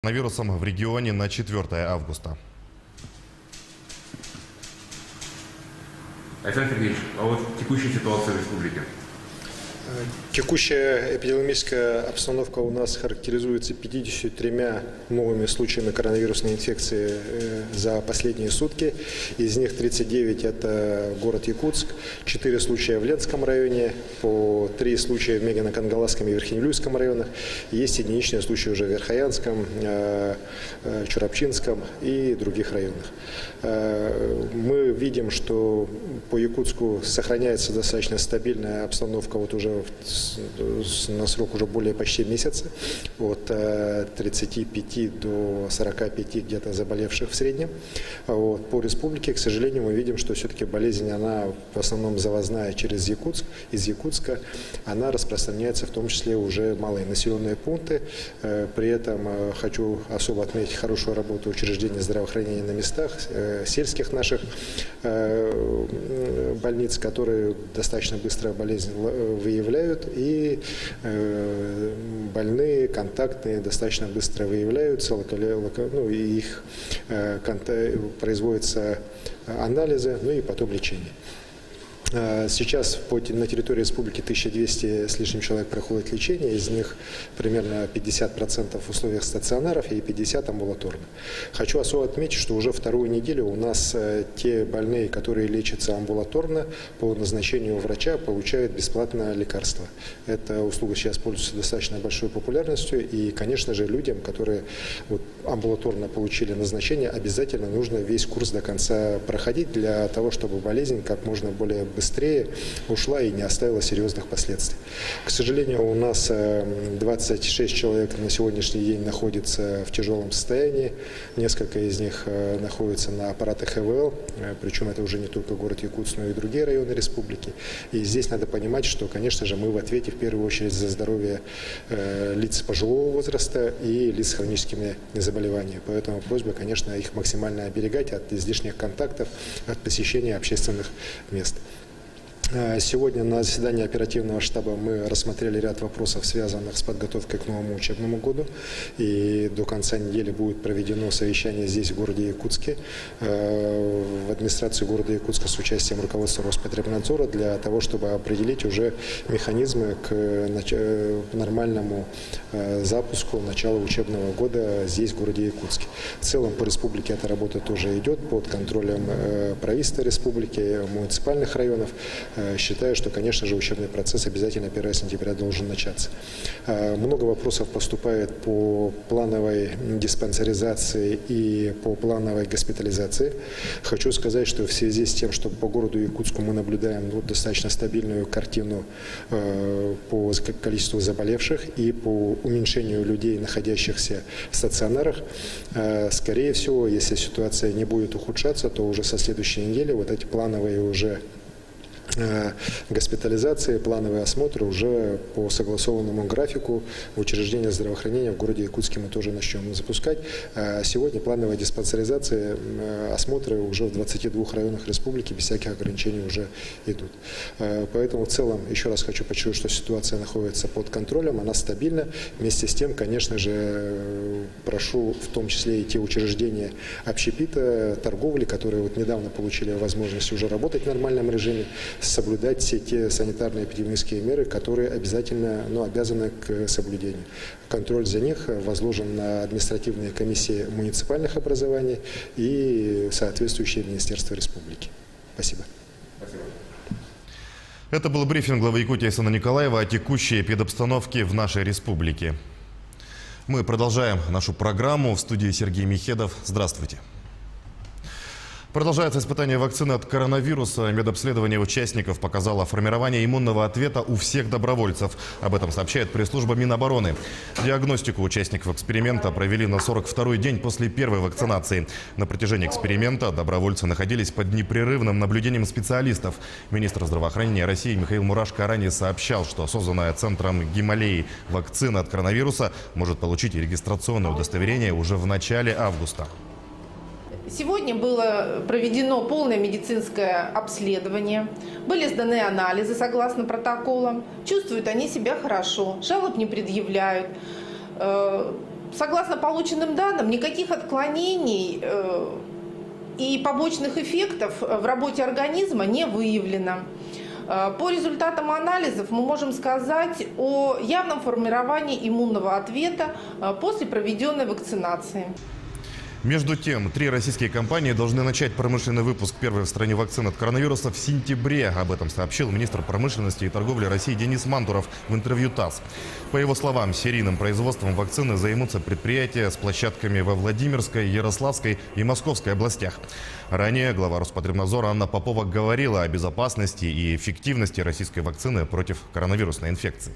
Коронавирусом в регионе на 4 августа. Александр Сергеевич, а вот текущая ситуация в республике? Текущая эпидемиологическая обстановка у нас характеризуется 53 новыми случаями коронавирусной инфекции за последние сутки. Из них 39 – это город Якутск, 4 случая в Ленском районе, по 3 случая в Мегино-Кангаласском и Верхнеюльском районах. Есть единичные случаи уже в Верхоянском, Чурапчинском и других районах. Мы видим, что по Якутску сохраняется достаточно стабильная обстановка вот уже на срок уже более почти месяца, от 35 до 45 где-то заболевших в среднем. Вот. По республике, к сожалению, мы видим, что все-таки болезнь, она в основном завозная через Якутск, из Якутска, она распространяется в том числе уже в малые населенные пункты. При этом хочу особо отметить хорошую работу учреждений здравоохранения на местах, сельских наших больниц, которые достаточно быстро болезнь выявляют, и больные, контактные достаточно быстро выявляются, и их производятся анализы, ну и потом лечение. Сейчас на территории республики 1200 с лишним человек проходит лечение, из них примерно 50% в условиях стационаров и 50% амбулаторно. Хочу особо отметить, что уже вторую неделю у нас те больные, которые лечатся амбулаторно, по назначению врача получают бесплатное лекарство. Эта услуга сейчас пользуется достаточно большой популярностью, и, конечно же, людям, которые амбулаторно получили назначение, обязательно нужно весь курс до конца проходить для того, чтобы болезнь как можно более быстрее ушла и не оставила серьезных последствий. К сожалению, у нас 26 человек на сегодняшний день находятся в тяжелом состоянии. Несколько из них находятся на аппаратах ИВЛ, причем это уже не только город Якутск, но и другие районы республики. И здесь надо понимать, что, конечно же, мы в ответе в первую очередь за здоровье лиц пожилого возраста и лиц с хроническими заболеваниями. Поэтому просьба, конечно, их максимально оберегать от излишних контактов, от посещения общественных мест. Сегодня на заседании оперативного штаба мы рассмотрели ряд вопросов, связанных с подготовкой к новому учебному году. И до конца недели будет проведено совещание здесь, в городе Якутске, в администрации города Якутска с участием руководства Роспотребнадзора, для того, чтобы определить уже механизмы к нормальному запуску начала учебного года здесь, в городе Якутске. В целом по республике эта работа тоже идет под контролем правительства республики, муниципальных районов. Считаю, что, конечно же, учебный процесс обязательно 1 сентября должен начаться. Много вопросов поступает по плановой диспансеризации и по плановой госпитализации. Хочу сказать, что в связи с тем, что по городу Якутску мы наблюдаем достаточно стабильную картину по количеству заболевших и по уменьшению людей, находящихся в стационарах, скорее всего, если ситуация не будет ухудшаться, то уже со следующей недели вот эти плановые уже госпитализации, плановые осмотры уже по согласованному графику в учреждениях здравоохранения в городе Якутске мы тоже начнем запускать. Сегодня плановая диспансеризация, осмотры уже в 22 районах республики без всяких ограничений уже идут. Поэтому в целом, еще раз хочу подчеркнуть, что ситуация находится под контролем, она стабильна. Вместе с тем, конечно же, прошу в том числе и те учреждения общепита, торговли, которые недавно получили возможность уже работать в нормальном режиме, соблюдать все те санитарные эпидемиологические меры, которые обязательно, обязаны к соблюдению. Контроль за них возложен на административные комиссии муниципальных образований и соответствующие министерства республики. Спасибо. Это был брифинг главы Якутии Айсана Николаева о текущей эпидобстановке в нашей республике. Мы продолжаем нашу программу. В студии Сергей Михедов. Здравствуйте. Продолжается испытание вакцины от коронавируса. Медобследование участников показало формирование иммунного ответа у всех добровольцев. Об этом сообщает пресс-служба Минобороны. Диагностику участников эксперимента провели на 42-й день после первой вакцинации. На протяжении эксперимента добровольцы находились под непрерывным наблюдением специалистов. Министр здравоохранения России Михаил Мурашко ранее сообщал, что созданная Центром Гималеи вакцина от коронавируса может получить регистрационное удостоверение уже в начале августа. Сегодня было проведено полное медицинское обследование, были сданы анализы согласно протоколам. Чувствуют они себя хорошо, жалоб не предъявляют. Согласно полученным данным, никаких отклонений и побочных эффектов в работе организма не выявлено. По результатам анализов мы можем сказать о явном формировании иммунного ответа после проведенной вакцинации. Между тем, 3 российские компании должны начать промышленный выпуск первой в стране вакцин от коронавируса в сентябре. Об этом сообщил министр промышленности и торговли России Денис Мантуров в интервью ТАСС. По его словам, серийным производством вакцины займутся предприятия с площадками во Владимирской, Ярославской и Московской областях. Ранее глава Роспотребнадзора Анна Попова говорила о безопасности и эффективности российской вакцины против коронавирусной инфекции.